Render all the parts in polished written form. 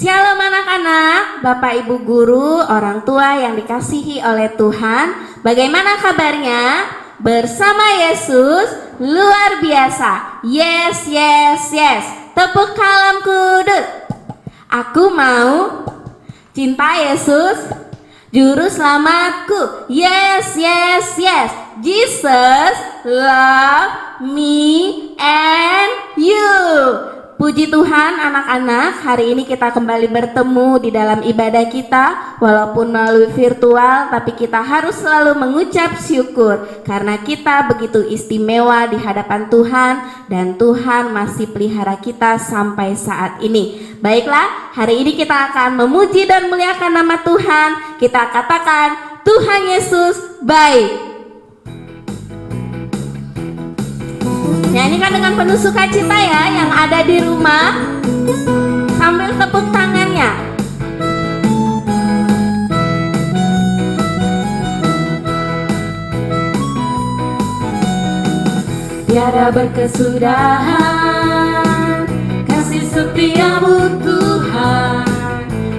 Shalom anak-anak, Bapak Ibu guru, orang tua yang dikasihi oleh Tuhan. Bagaimana kabarnya? Bersama Yesus luar biasa. Yes, yes, yes. Tepuk kalam kudus. Aku mau cinta Yesus, juru selamatku. Yes, yes, yes. Jesus love me and you. Puji Tuhan anak-anak, hari ini kita kembali bertemu di dalam ibadah kita. Walaupun melalui virtual, tapi kita harus selalu mengucap syukur karena kita begitu istimewa di hadapan Tuhan, dan Tuhan masih pelihara kita sampai saat ini. Baiklah, hari ini kita akan memuji dan muliakan nama Tuhan. Kita katakan, Tuhan Yesus baik. Nyanyikan dengan penuh sukacita ya yang ada di rumah, sambil tepuk tangannya. Tiada berkesudahan kasih setiamu Tuhan,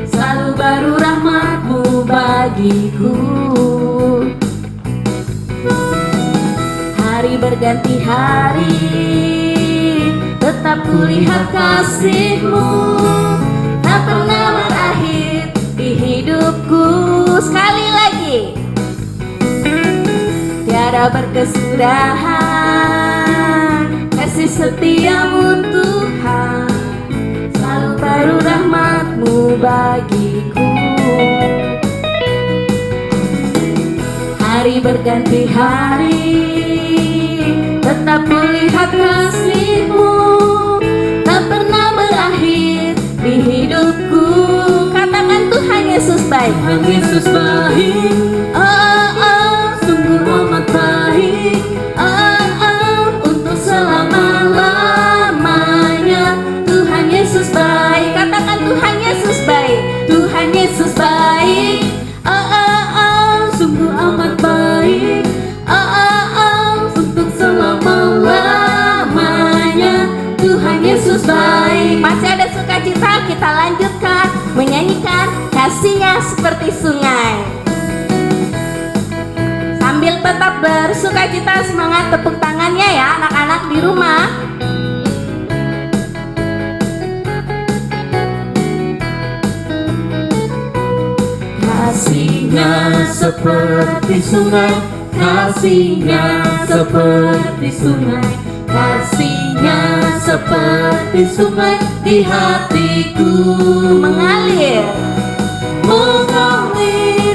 selalu baru rahmat-Mu bagiku. Hari berganti hari, tetap kulihat kasih-Mu, tak pernah berakhir di hidupku. Sekali lagi, tiada berkesudahan kasih setiamu Tuhan, selalu baru rahmat-Mu bagiku. Hari berganti hari, tetap kulihat kasih-Mu, tak pernah berakhir di hidupku. Katakan Tuhan Yesus baik. Tuhan Yesus baik, Oh, oh, sungguh amat baik, untuk selama-lamanya. Tuhan Yesus baik. Katakan Tuhan Yesus baik. Tuhan Yesus baik. sungguh amat baik, Untuk selama-lamanya. Tuhan Yesus baik. Masih ada sukacita, kita lanjutkan menyanyikan kasih-Nya seperti sungai. Sambil tetap bersukacita, semangat tepuk tangannya ya anak-anak di rumah. kasih-Nya seperti sungai, kasih-Nya seperti sungai, kasih-Nya seperti sungai di hatiku, Mengalir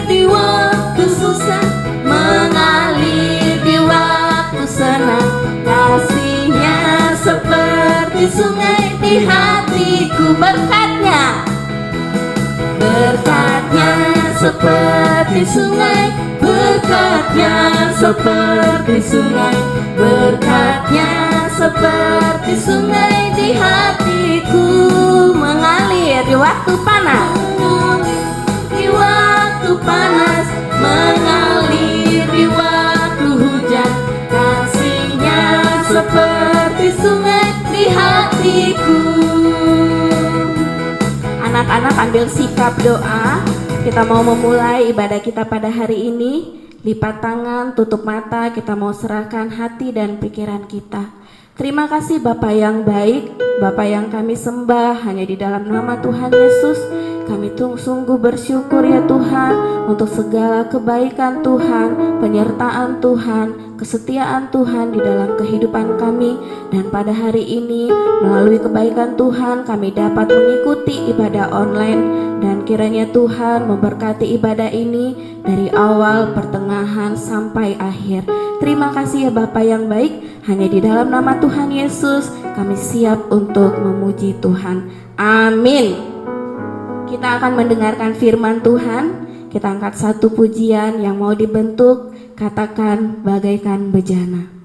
di waktu susah, mengalir di waktu senang. kasih-Nya seperti sungai di hatiku, Berkatnya seperti sungai, berkatnya seperti sungai, berkatnya seperti sungai di hatiku, mengalir di waktu panas. di waktu panas, mengalir di waktu hujan, kasih-Nya seperti sungai di hatiku. Anak-anak ambil sikap doa. Kita mau memulai ibadah kita pada hari ini. Lipat tangan, tutup mata, kita mau serahkan hati dan pikiran kita. Terima kasih Bapa yang baik, Bapa yang kami sembah hanya di dalam nama Tuhan Yesus. Kami sungguh bersyukur ya Tuhan untuk segala kebaikan Tuhan, penyertaan Tuhan, kesetiaan Tuhan di dalam kehidupan kami. Dan pada hari ini melalui kebaikan Tuhan kami dapat mengikuti ibadah online. Dan kiranya Tuhan memberkati ibadah ini dari awal, pertengahan, sampai akhir. Terima kasih ya Bapa yang baik, hanya di dalam nama Tuhan Yesus kami siap untuk memuji Tuhan. Amin. Kita akan mendengarkan firman Tuhan. Kita angkat satu pujian yang mau dibentuk, katakan bagaikan bejana.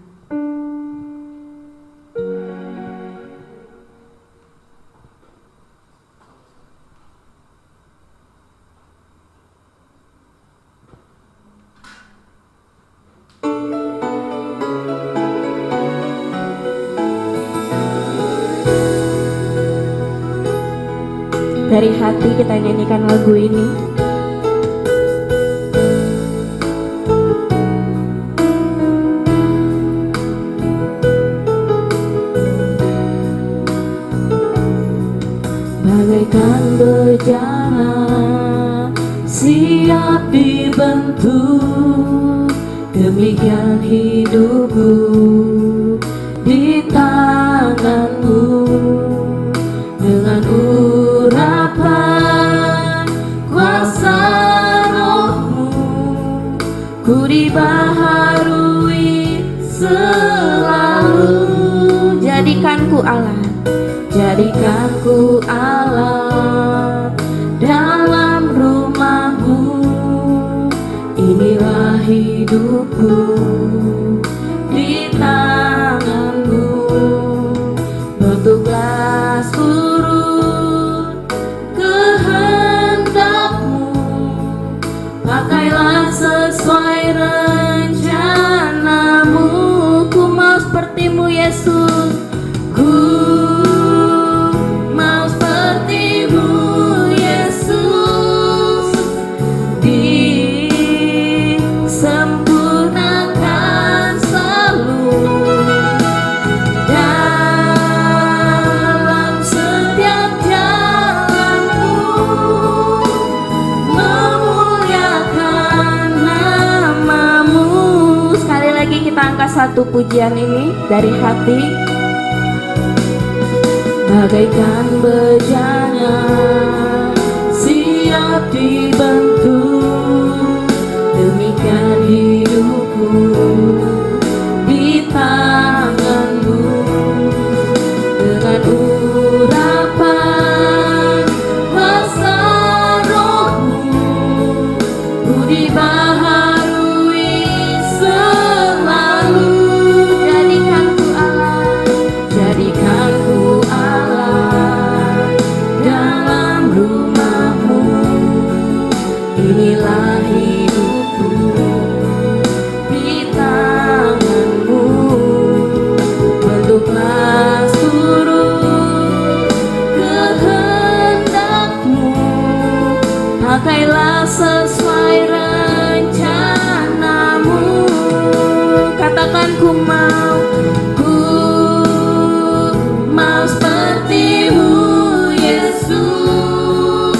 Dari hati kita nyanyikan lagu ini. Bagaikan bejana siap dibentuk, demikian hidupku di tanganmu. Dengan urapan kuasa rohmu, ku dibaharui selalu. Jadikanku Allah, jadikanku Allah dalam rumahmu. Inilah hidupku di tanganmu. Bentuklah turut kehendakmu, pakailah sesuai rencanamu. ku mau sepertimu Yesus. Ku mau sepertimu Yesus, disempurnakan selalu dalam setiap jalanku, memuliakan namamu. Sekali lagi kita angkat satu pujian ini dari hati. Bagaikan bejana siap dibentuk, demikian hidupku di tanganmu. Dengan urapan kuasa rohmu, ku dibaharui selalu. Jadikanku Allah, Jadikanku Allah dalam rumahmu. Inilah hidupku di tanganmu. Bentuklah turut kehendakmu, pakailah sesuai rencanamu. katakan ku mau. Mau sepertimu Yesus,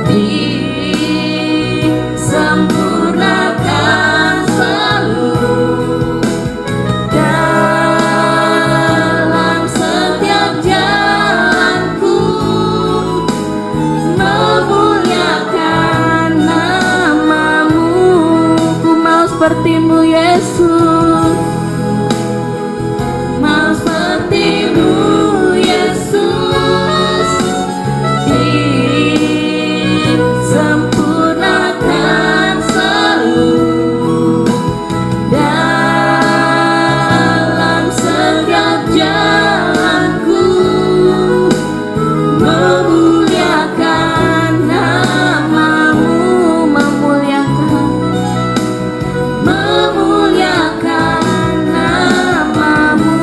disempurnakan selalu dalam setiap jalanku, memuliakan namamu. Ku mau sepertimu Yesus. Mau sepertimu Yesus, disempurnakan selalu dalam setiap jalanku, memuliakan namamu. Memuliakan namamu.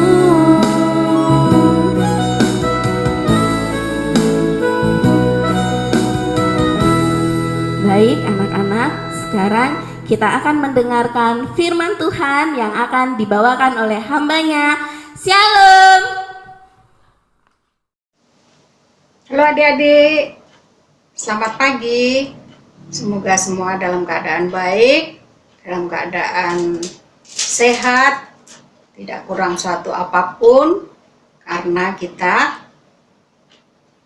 Baik anak-anak, sekarang kita akan mendengarkan firman Tuhan yang akan dibawakan oleh hambanya. Shalom. Halo adik-adik, selamat pagi. Semoga semua dalam keadaan baik, dalam keadaan sehat, tidak kurang suatu apapun, karena kita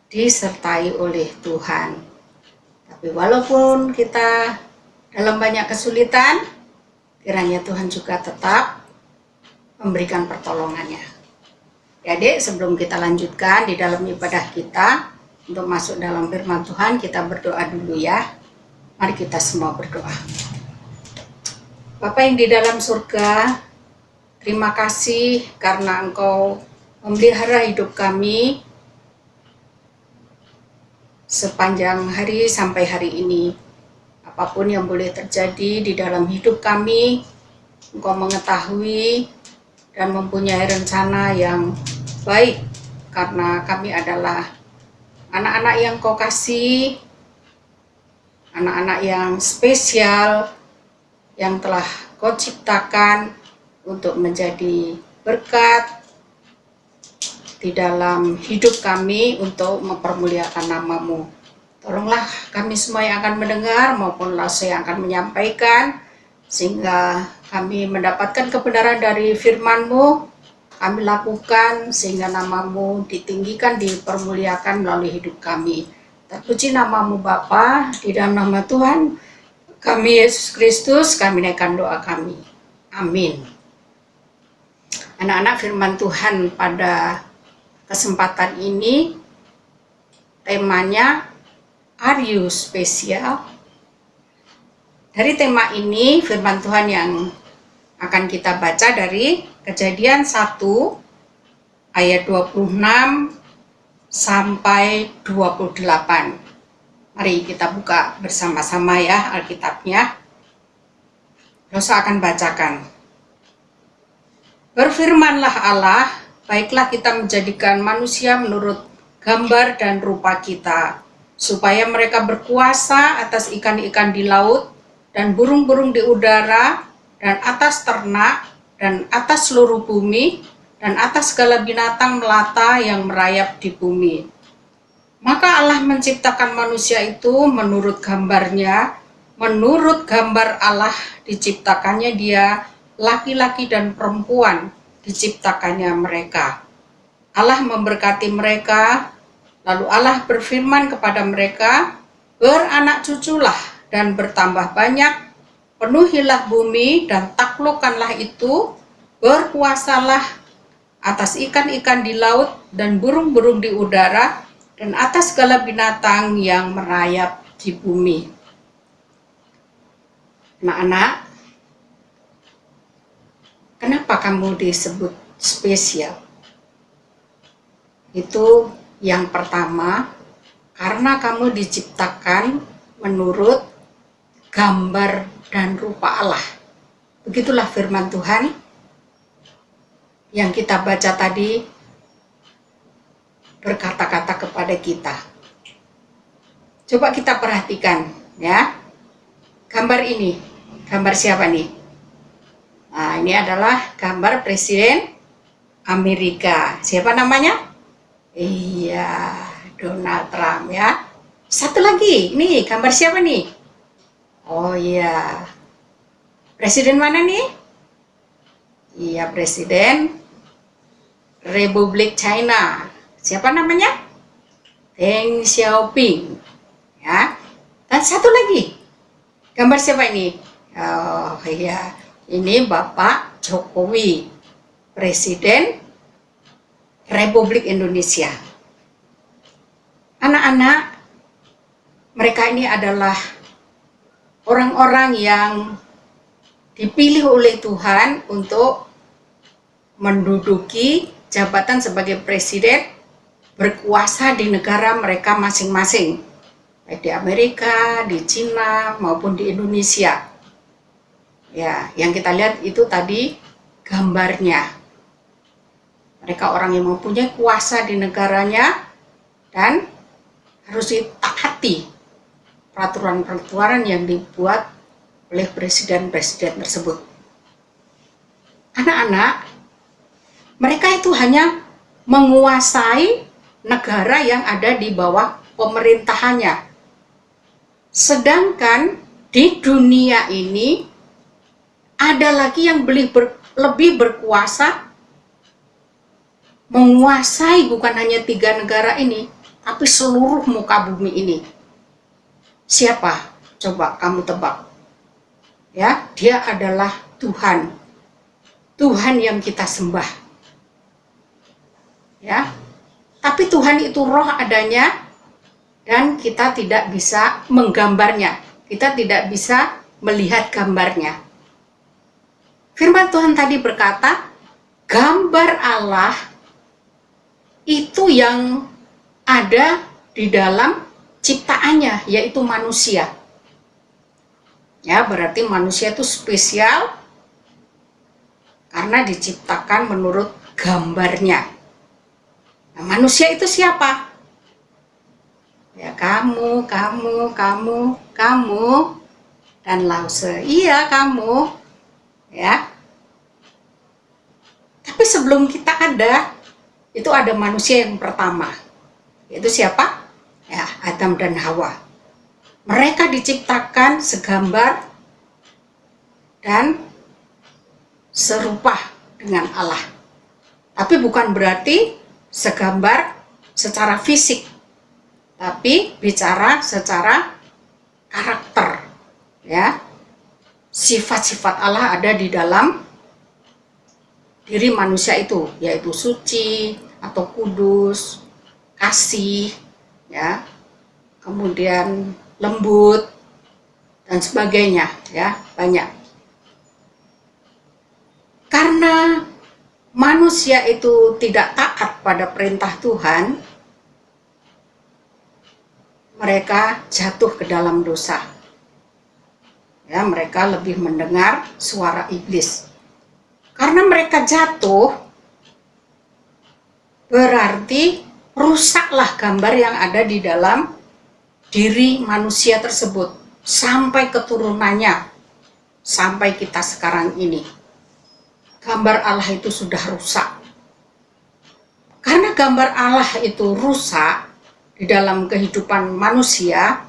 disertai oleh Tuhan. Tapi walaupun kita dalam banyak kesulitan, kiranya Tuhan juga tetap memberikan pertolongannya. Adik, sebelum kita lanjutkan di dalam ibadah kita, untuk masuk dalam firman Tuhan, kita berdoa dulu ya. Mari kita semua berdoa. Bapa yang di dalam surga, terima kasih karena Engkau memelihara hidup kami sepanjang hari sampai hari ini. Apapun yang boleh terjadi di dalam hidup kami, Engkau mengetahui dan mempunyai rencana yang baik, karena kami adalah anak-anak yang Kau kasih, anak-anak yang spesial yang telah Kau ciptakan untuk menjadi berkat di dalam hidup kami untuk mempermuliakan nama-Mu. Tolonglah kami semua yang akan mendengar maupun saya yang akan menyampaikan, sehingga kami mendapatkan kebenaran dari firman-Mu, kami lakukan sehingga nama-Mu ditinggikan, dipermuliakan melalui hidup kami. Terpuji nama-Mu Bapa, di dalam nama Tuhan kami Yesus Kristus, kami naikkan doa kami. Amin. Anak-anak, firman Tuhan pada kesempatan ini temanya Are You Special? Dari tema ini firman Tuhan yang akan kita baca dari Kejadian 1 ayat 26 sampai 28. Mari kita buka bersama-sama ya Alkitabnya. Dosa akan bacakan. Berfirmanlah Allah, baiklah kita menjadikan manusia menurut gambar dan rupa kita, supaya mereka berkuasa atas ikan-ikan di laut dan burung-burung di udara dan atas ternak dan atas seluruh bumi dan atas segala binatang melata yang merayap di bumi. Maka Allah menciptakan manusia itu menurut gambarnya, menurut gambar Allah diciptakannya dia, laki-laki dan perempuan diciptakannya mereka. Allah memberkati mereka, lalu Allah berfirman kepada mereka, beranak cuculah dan bertambah banyak, penuhilah bumi dan taklukkanlah itu, berkuasalah atas ikan-ikan di laut dan burung-burung di udara dan atas segala binatang yang merayap di bumi. Anak-anak, kenapa kamu disebut spesial? Itu yang pertama, karena kamu diciptakan menurut gambar dan rupa Allah. Begitulah firman Tuhan yang kita baca tadi berkata-kata kepada kita. Coba kita perhatikan ya. Gambar ini, gambar siapa nih? Nah, ini adalah gambar Presiden Amerika. Siapa namanya? Iya, Donald Trump ya. Satu lagi, nih gambar siapa nih? Oh iya, Presiden mana nih? Iya, Presiden Republik China. Siapa namanya? Deng Xiaoping. Ya. Dan satu lagi. Gambar siapa ini? Oh iya, ini Bapak Jokowi, Presiden Republik Indonesia. Anak-anak, mereka ini adalah orang-orang yang dipilih oleh Tuhan untuk menduduki jabatan sebagai presiden, berkuasa di negara mereka masing-masing, baik di Amerika, di Cina, maupun di Indonesia. Ya, yang kita lihat itu tadi gambarnya. Mereka orang yang mempunyai kuasa di negaranya dan harus ditaati peraturan-peraturan yang dibuat oleh presiden-presiden tersebut. Anak-anak, mereka itu hanya menguasai negara yang ada di bawah pemerintahannya. Sedangkan di dunia ini ada lagi yang lebih berkuasa, menguasai bukan hanya 3 negara ini, tapi seluruh muka bumi ini. Siapa? Coba kamu tebak. Ya, dia adalah Tuhan. Tuhan yang kita sembah. Ya. Tapi Tuhan itu roh adanya dan kita tidak bisa menggambarnya. Kita tidak bisa melihat gambarnya. Firman Tuhan tadi berkata, gambar Allah itu yang ada di dalam ciptaannya, yaitu manusia. Ya, berarti manusia itu spesial karena diciptakan menurut gambarnya. Nah, manusia itu siapa? kamu, dan Lause. Iya, kamu. Ya. Tapi sebelum kita ada, itu ada manusia yang pertama. Yaitu siapa? Ya, Adam dan Hawa. Mereka diciptakan segambar dan serupa dengan Allah. Tapi bukan berarti segambar secara fisik, tapi bicara secara karakter. Ya, sifat-sifat Allah ada di dalam diri manusia itu, yaitu suci atau kudus, kasih, ya, kemudian lembut dan sebagainya, ya, banyak. Karena manusia itu tidak taat pada perintah Tuhan, mereka jatuh ke dalam dosa. Ya, mereka lebih mendengar suara iblis. Karena mereka jatuh, berarti rusaklah gambar yang ada di dalam diri manusia tersebut sampai keturunannya, sampai kita sekarang ini. Gambar Allah itu sudah rusak. Karena gambar Allah itu rusak di dalam kehidupan manusia,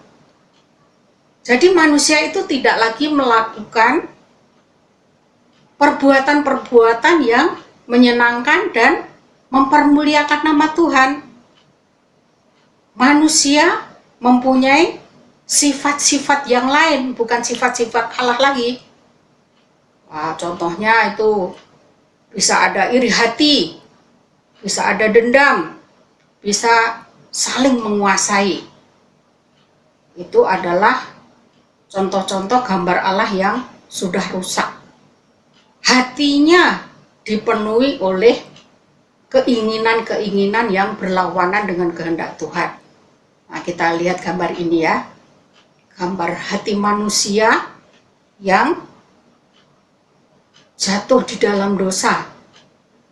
jadi manusia itu tidak lagi melakukan perbuatan-perbuatan yang menyenangkan dan mempermuliakan nama Tuhan. Manusia mempunyai sifat-sifat yang lain, bukan sifat-sifat Allah lagi. Wah, contohnya itu bisa ada iri hati, bisa ada dendam, bisa saling menguasai. Itu adalah contoh-contoh gambar Allah yang sudah rusak. Hatinya dipenuhi oleh keinginan-keinginan yang berlawanan dengan kehendak Tuhan. Nah, kita lihat gambar ini ya. Gambar hati manusia yang jatuh di dalam dosa.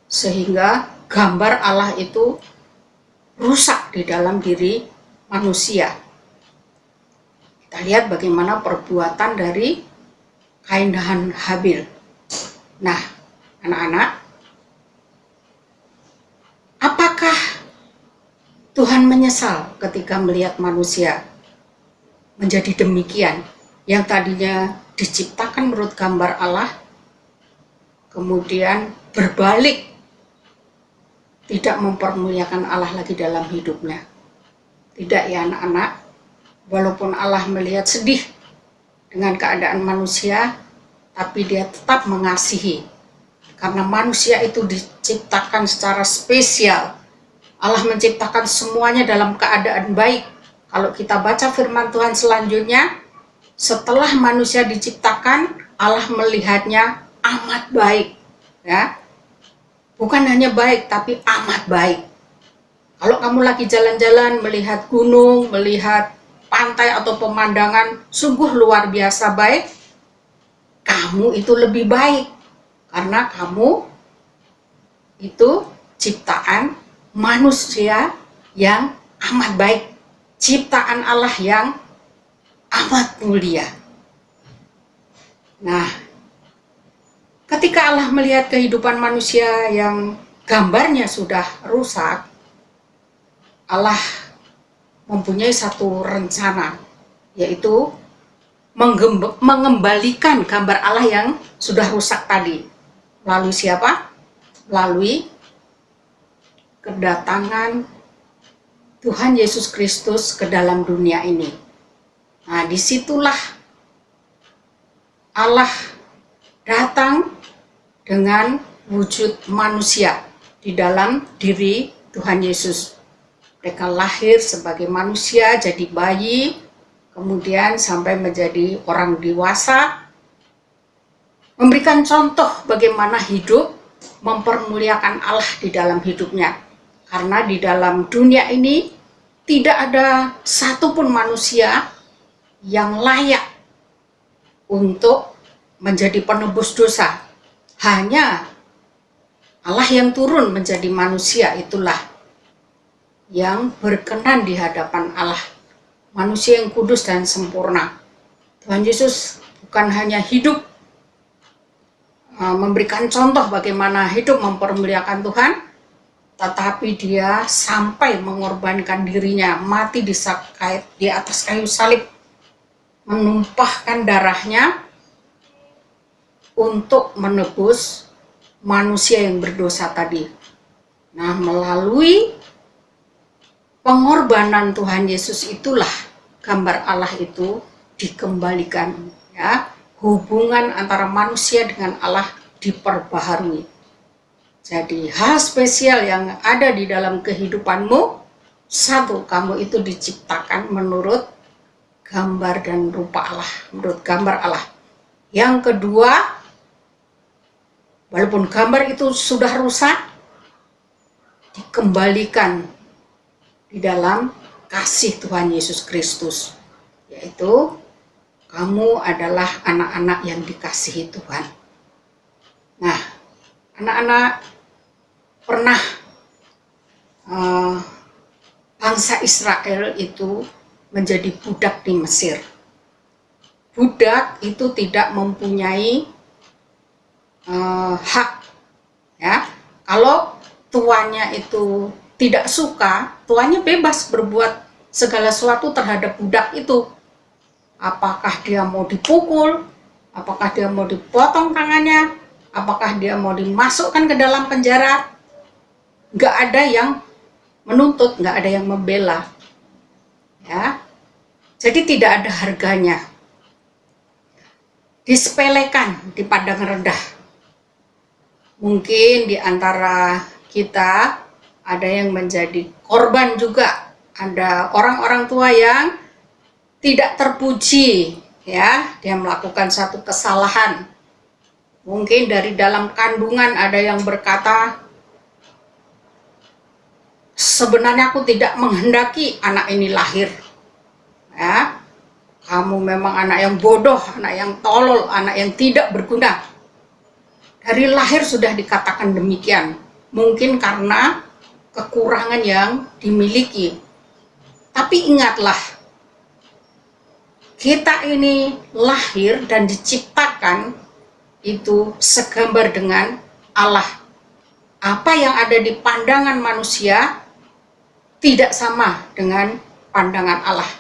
Sehingga gambar Allah itu rusak di dalam diri manusia. Kita lihat bagaimana perbuatan dari Kain dan Habil. Nah, anak-anak, apakah Tuhan menyesal ketika melihat manusia menjadi demikian, yang tadinya diciptakan menurut gambar Allah, kemudian berbalik, tidak mempermuliakan Allah lagi dalam hidupnya? Tidak ya anak-anak, walaupun Allah melihat sedih dengan keadaan manusia, tapi dia tetap mengasihi. Karena manusia itu diciptakan secara spesial. Allah menciptakan semuanya dalam keadaan baik. Kalau kita baca firman Tuhan selanjutnya, setelah manusia diciptakan, Allah melihatnya amat baik. Ya, bukan hanya baik, tapi amat baik. Kalau kamu lagi jalan-jalan, melihat gunung, melihat pantai atau pemandangan sungguh luar biasa baik, kamu itu lebih baik. Karena kamu itu ciptaan manusia yang amat baik. Ciptaan Allah yang amat mulia. Nah, ketika Allah melihat kehidupan manusia yang gambarnya sudah rusak, Allah mempunyai satu rencana, yaitu mengembalikan gambar Allah yang sudah rusak tadi. Melalui siapa? Melalui kedatangan Tuhan Yesus Kristus ke dalam dunia ini. Nah, disitulah Allah datang dengan wujud manusia di dalam diri Tuhan Yesus. Mereka lahir sebagai manusia, jadi bayi, kemudian sampai menjadi orang dewasa, memberikan contoh bagaimana hidup mempermuliakan Allah di dalam hidupnya. Karena di dalam dunia ini tidak ada satupun manusia yang layak untuk menjadi penebus dosa. Hanya Allah yang turun menjadi manusia itulah yang berkenan di hadapan Allah manusia yang kudus dan sempurna. Tuhan Yesus bukan hanya hidup memberikan contoh bagaimana hidup mempermuliakan Tuhan, tetapi dia sampai mengorbankan dirinya, mati di atas kayu salib, menumpahkan darahnya untuk menebus manusia yang berdosa tadi. Nah, melalui pengorbanan Tuhan Yesus itulah gambar Allah itu dikembalikan, ya. Hubungan antara manusia dengan Allah diperbaharui. Jadi hal spesial yang ada di dalam kehidupanmu, satu, kamu itu diciptakan menurut gambar dan rupa Allah, menurut gambar Allah. Yang kedua, walaupun gambar itu sudah rusak, dikembalikan di dalam kasih Tuhan Yesus Kristus, yaitu kamu adalah anak-anak yang dikasihi Tuhan. Nah, anak-anak pernah bangsa Israel itu menjadi budak di Mesir. Budak itu tidak mempunyai hak, ya. Kalau tuannya itu tidak suka, tuannya bebas berbuat segala sesuatu terhadap budak itu. Apakah dia mau dipukul, apakah dia mau dipotong tangannya, apakah dia mau dimasukkan ke dalam penjara, nggak ada yang menuntut, nggak ada yang membela, ya. Jadi tidak ada harganya, disepelekan, dipandang rendah. Mungkin di antara kita ada yang menjadi korban juga, ada orang-orang tua yang tidak terpuji, ya, dia melakukan satu kesalahan. Mungkin dari dalam kandungan ada yang berkata, sebenarnya aku tidak menghendaki anak ini lahir, ya. Kamu memang anak yang bodoh, anak yang tolol, anak yang tidak berguna. Dari lahir sudah dikatakan demikian, mungkin karena kekurangan yang dimiliki. Tapi ingatlah, kita ini lahir dan diciptakan itu segambar dengan Allah. Apa yang ada di pandangan manusia tidak sama dengan pandangan Allah.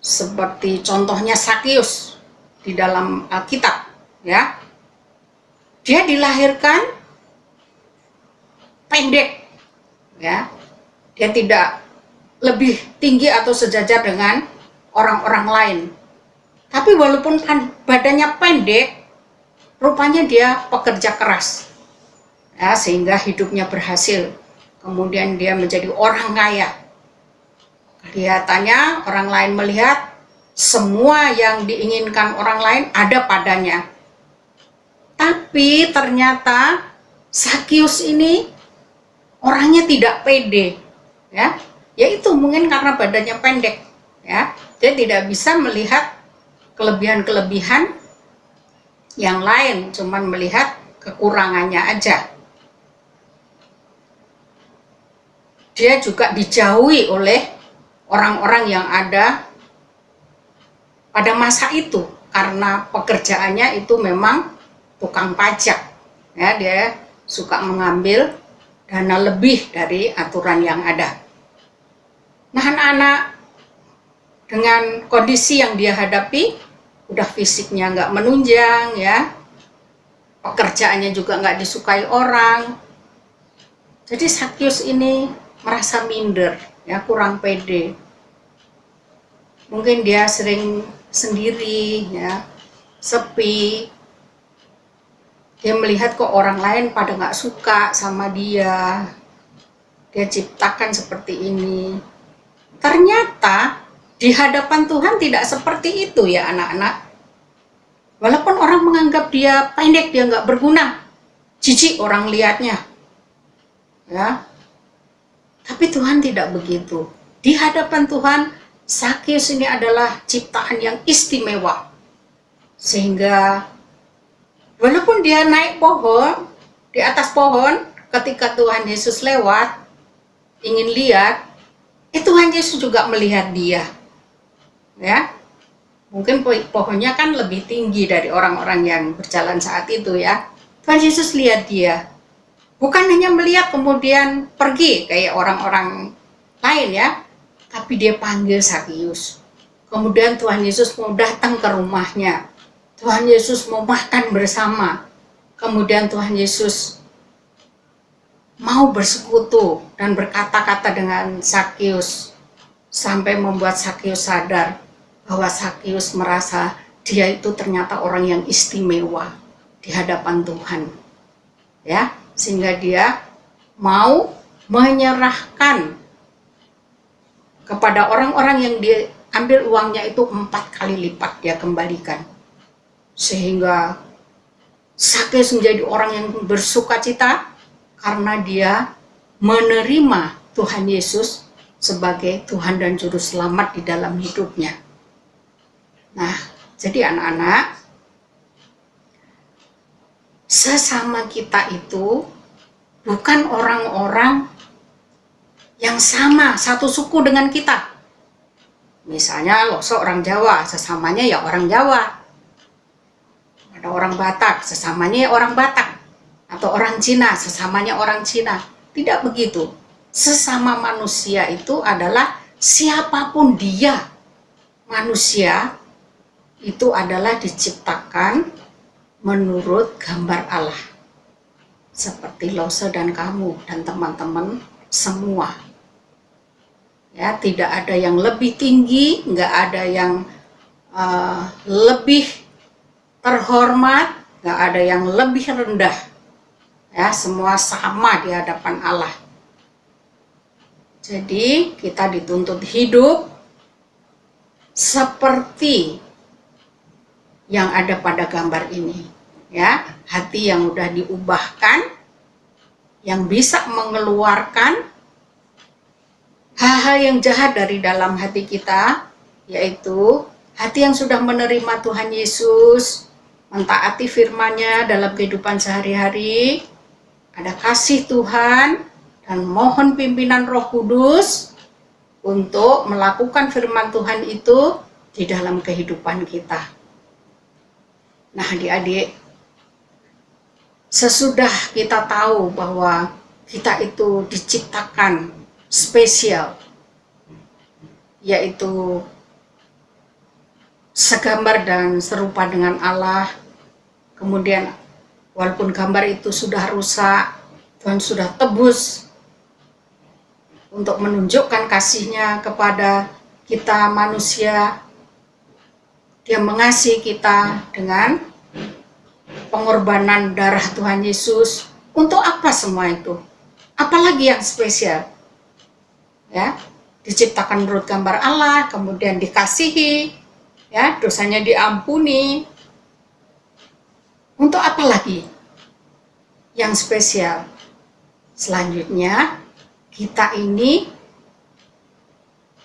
Seperti contohnya Sakius di dalam Alkitab, ya. Dia dilahirkan pendek, ya. Dia tidak lebih tinggi atau sejajar dengan orang-orang lain. Tapi walaupun badannya pendek, rupanya dia pekerja keras, ya, sehingga hidupnya berhasil. Kemudian dia menjadi orang kaya. Kelihatannya orang lain melihat semua yang diinginkan orang lain ada padanya. Tapi ternyata Sakius ini orangnya tidak pede, ya. Yaitu mungkin karena badannya pendek, ya. Dia tidak bisa melihat kelebihan-kelebihan yang lain, cuman melihat kekurangannya aja. Dia juga dijauhi oleh orang-orang yang ada pada masa itu karena pekerjaannya itu memang tukang pajak, ya. Dia suka mengambil dana lebih dari aturan yang ada. Nah, anak-anak dengan kondisi yang dia hadapi, udah fisiknya nggak menunjang, ya, pekerjaannya juga nggak disukai orang. Jadi Sakius ini merasa minder, ya, kurang pede. Mungkin dia sering sendiri, ya, sepi. Dia melihat kok orang lain pada nggak suka sama dia. Dia ciptakan seperti ini. Ternyata di hadapan Tuhan tidak seperti itu, ya anak-anak. Walaupun orang menganggap dia pendek, dia nggak berguna, jijik orang lihatnya, ya. Tapi Tuhan tidak begitu. Di hadapan Tuhan, Sakius ini adalah ciptaan yang istimewa. Sehingga walaupun dia naik pohon, di atas pohon, ketika Tuhan Yesus lewat, ingin lihat, Tuhan Yesus juga melihat dia. ya. Mungkin pohonnya kan lebih tinggi dari orang-orang yang berjalan saat itu ya. Tuhan Yesus lihat dia. Bukan hanya melihat kemudian pergi kayak orang-orang lain ya, tapi dia panggil Sakius. Kemudian Tuhan Yesus mau datang ke rumahnya. Tuhan Yesus mau makan bersama. Kemudian Tuhan Yesus mau bersekutu dan berkata-kata dengan Sakius sampai membuat Sakius sadar bahwa Sakius merasa dia itu ternyata orang yang istimewa di hadapan Tuhan. Ya, sehingga dia mau menyerahkan kepada orang-orang yang diambil uangnya itu 4 kali lipat dia kembalikan. Sehingga Sakius menjadi orang yang bersukacita karena dia menerima Tuhan Yesus sebagai Tuhan dan Juru Selamat di dalam hidupnya. Nah, jadi anak-anak, sesama kita itu bukan orang-orang yang sama, satu suku dengan kita. Misalnya Loso orang Jawa, sesamanya ya orang Jawa. Ada orang Batak, sesamanya ya orang Batak. Atau orang Cina, sesamanya orang Cina. Tidak begitu. Sesama manusia itu adalah siapapun dia. Manusia itu adalah diciptakan menurut gambar Allah. Seperti Loso dan kamu dan teman-teman semua. Ya, tidak ada yang lebih tinggi, nggak ada yang lebih terhormat, nggak ada yang lebih rendah. Ya, semua sama di hadapan Allah. Jadi kita dituntut hidup seperti yang ada pada gambar ini, ya, hati yang udah diubahkan, yang bisa mengeluarkan hal-hal yang jahat dari dalam hati kita, yaitu hati yang sudah menerima Tuhan Yesus, mentaati firman-Nya dalam kehidupan sehari-hari, ada kasih Tuhan, dan mohon pimpinan Roh Kudus untuk melakukan firman Tuhan itu di dalam kehidupan kita. Nah, adik-adik, sesudah kita tahu bahwa kita itu diciptakan spesial, yaitu segambar dan serupa dengan Allah, kemudian walaupun gambar itu sudah rusak, Tuhan sudah tebus untuk menunjukkan kasih-Nya kepada kita manusia. Dia mengasihi kita dengan pengorbanan darah Tuhan Yesus. Untuk apa semua itu? Apalagi yang spesial? Ya, diciptakan menurut gambar Allah, kemudian dikasihi, ya, dosanya diampuni. Untuk apa lagi yang spesial? Selanjutnya, kita ini,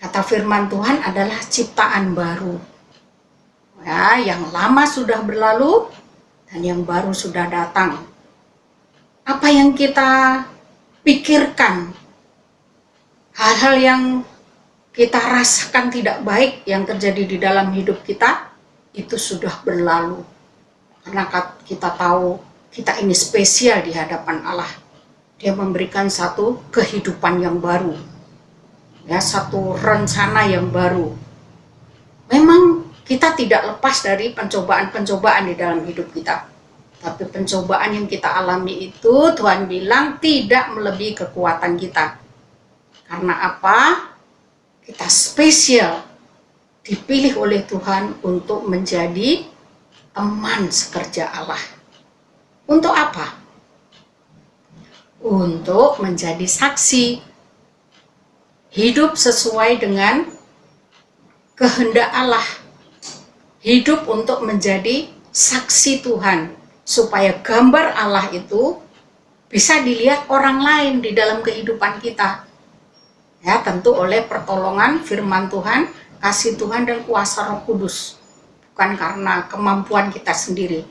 kata firman Tuhan, adalah ciptaan baru. Ya, yang lama sudah berlalu dan yang baru sudah datang. Apa yang kita pikirkan, hal-hal yang kita rasakan tidak baik yang terjadi di dalam hidup kita, itu sudah berlalu. Karena kita tahu kita ini spesial di hadapan Allah. Dia memberikan satu kehidupan yang baru, ya, satu rencana yang baru. Memang kita tidak lepas dari pencobaan-pencobaan di dalam hidup kita. Tapi pencobaan yang kita alami itu Tuhan bilang tidak melebihi kekuatan kita. Karena apa? Kita spesial, dipilih oleh Tuhan untuk menjadi teman sekerja Allah. Untuk apa? Untuk menjadi saksi. Hidup sesuai dengan kehendak Allah. Hidup untuk menjadi saksi Tuhan, supaya gambar Allah itu bisa dilihat orang lain di dalam kehidupan kita. Ya, tentu oleh pertolongan firman Tuhan, kasih Tuhan, dan kuasa Roh Kudus. Bukan karena kemampuan kita sendiri.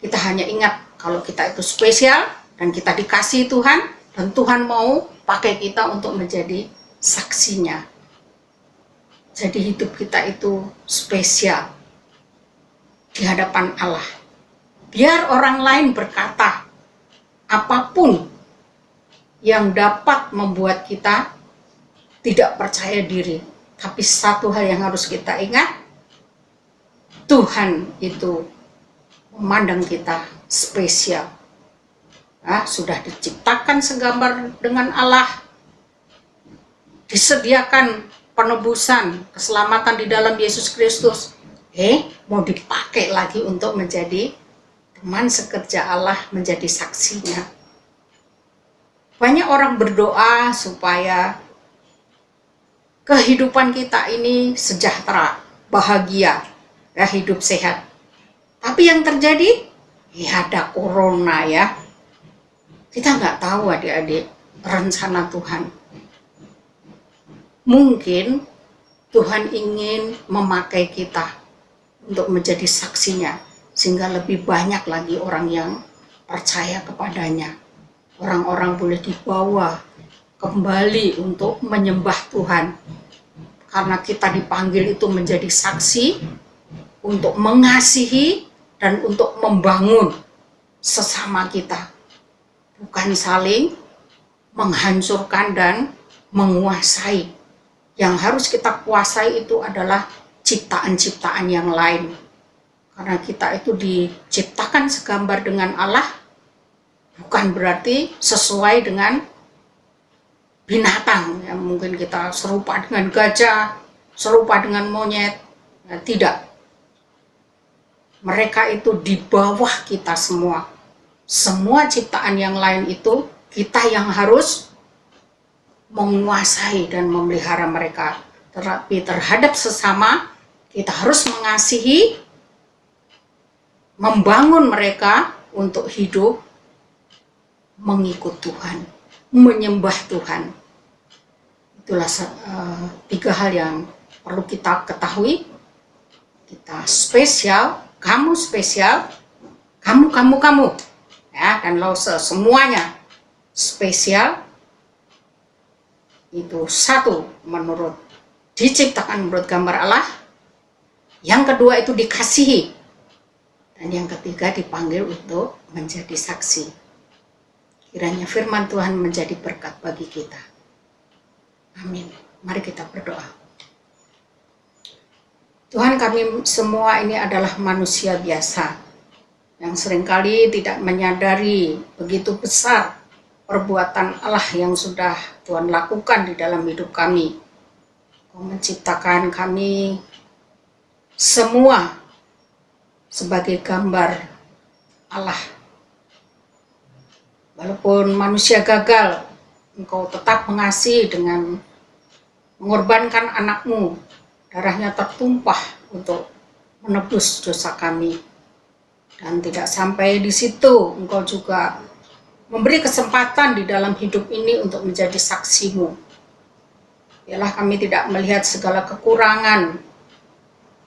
Kita hanya ingat kalau kita itu spesial dan kita dikasih Tuhan, dan Tuhan mau pakai kita untuk menjadi saksinya. Jadi hidup kita itu spesial di hadapan Allah. Biar orang lain berkata apapun yang dapat membuat kita tidak percaya diri. Tapi satu hal yang harus kita ingat, Tuhan itu memandang kita spesial. Sudah diciptakan segambar dengan Allah, disediakan penebusan, keselamatan di dalam Yesus Kristus. Mau dipakai lagi untuk menjadi teman sekerja Allah, menjadi saksinya. Banyak orang berdoa supaya kehidupan kita ini sejahtera, bahagia, hidup sehat. Tapi yang terjadi, ada corona ya. Kita nggak tahu adik-adik rencana Tuhan. Mungkin Tuhan ingin memakai kita untuk menjadi saksinya, sehingga lebih banyak lagi orang yang percaya kepadanya. Orang-orang boleh dibawa kembali untuk menyembah Tuhan. Karena kita dipanggil itu menjadi saksi, untuk mengasihi dan untuk membangun sesama kita. Bukan saling menghancurkan dan menguasai. Yang harus kita kuasai itu adalah ciptaan-ciptaan yang lain. Karena kita itu diciptakan segambar dengan Allah, bukan berarti sesuai dengan binatang. Yang mungkin kita serupa dengan gajah, serupa dengan monyet. Tidak. Mereka itu di bawah kita semua. Semua ciptaan yang lain itu kita yang harus menguasai dan memelihara mereka. Tetapi terhadap sesama kita harus mengasihi, membangun mereka untuk hidup mengikut Tuhan, menyembah Tuhan. Itulah 3 hal yang perlu kita ketahui. Kita spesial, kamu spesial, kamu. Dan semuanya spesial. Itu satu, diciptakan menurut gambar Allah. Yang kedua itu dikasihi. Dan yang ketiga dipanggil untuk menjadi saksi. Kiranya firman Tuhan menjadi berkat bagi kita. Amin. Mari kita berdoa. Tuhan, kami semua ini adalah manusia biasa yang seringkali tidak menyadari begitu besar perbuatan Allah yang sudah Tuhan lakukan di dalam hidup kami. Kau menciptakan kami semua sebagai gambar Allah. Walaupun manusia gagal, Engkau tetap mengasihi dengan mengorbankan anakmu. Darahnya tertumpah untuk menebus dosa kami. Dan tidak sampai di situ, Engkau juga memberi kesempatan di dalam hidup ini untuk menjadi saksimu. Biarlah kami tidak melihat segala kekurangan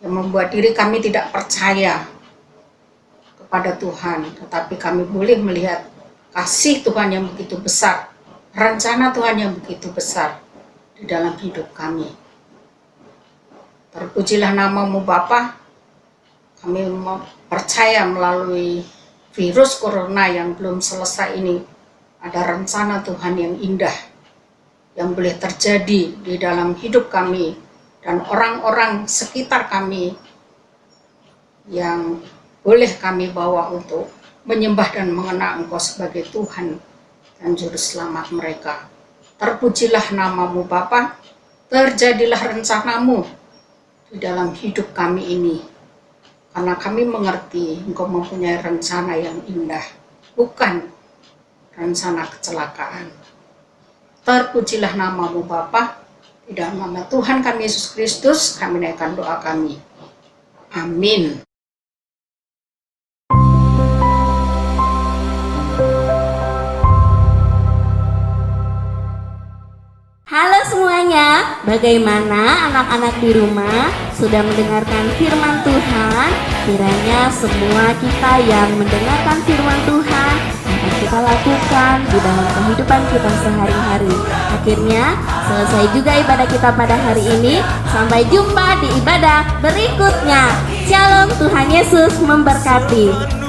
yang membuat diri kami tidak percaya kepada Tuhan. Tetapi kami boleh melihat kasih Tuhan yang begitu besar, rencana Tuhan yang begitu besar di dalam hidup kami. Terpujilah nama-Mu Bapa. Kami percaya melalui virus corona yang belum selesai ini, ada rencana Tuhan yang indah yang boleh terjadi di dalam hidup kami dan orang-orang sekitar kami yang boleh kami bawa untuk menyembah dan mengenal Engkau sebagai Tuhan dan Juru Selamat mereka. Terpujilah nama-Mu Bapa, terjadilah rencana-Mu di dalam hidup kami ini. Karena kami mengerti Engkau mempunyai rencana yang indah, bukan rencana kecelakaan. Terpujilah nama-Mu Bapa, di dalam nama Tuhan kami Yesus Kristus, kami naikkan doa kami. Amin. Halo semuanya, bagaimana anak-anak di rumah sudah mendengarkan firman Tuhan? Kiranya semua kita yang mendengarkan firman Tuhan dapat kita lakukan di dalam kehidupan kita sehari-hari. Akhirnya selesai juga ibadah kita pada hari ini. Sampai jumpa di ibadah berikutnya. Shalom, Tuhan Yesus memberkati.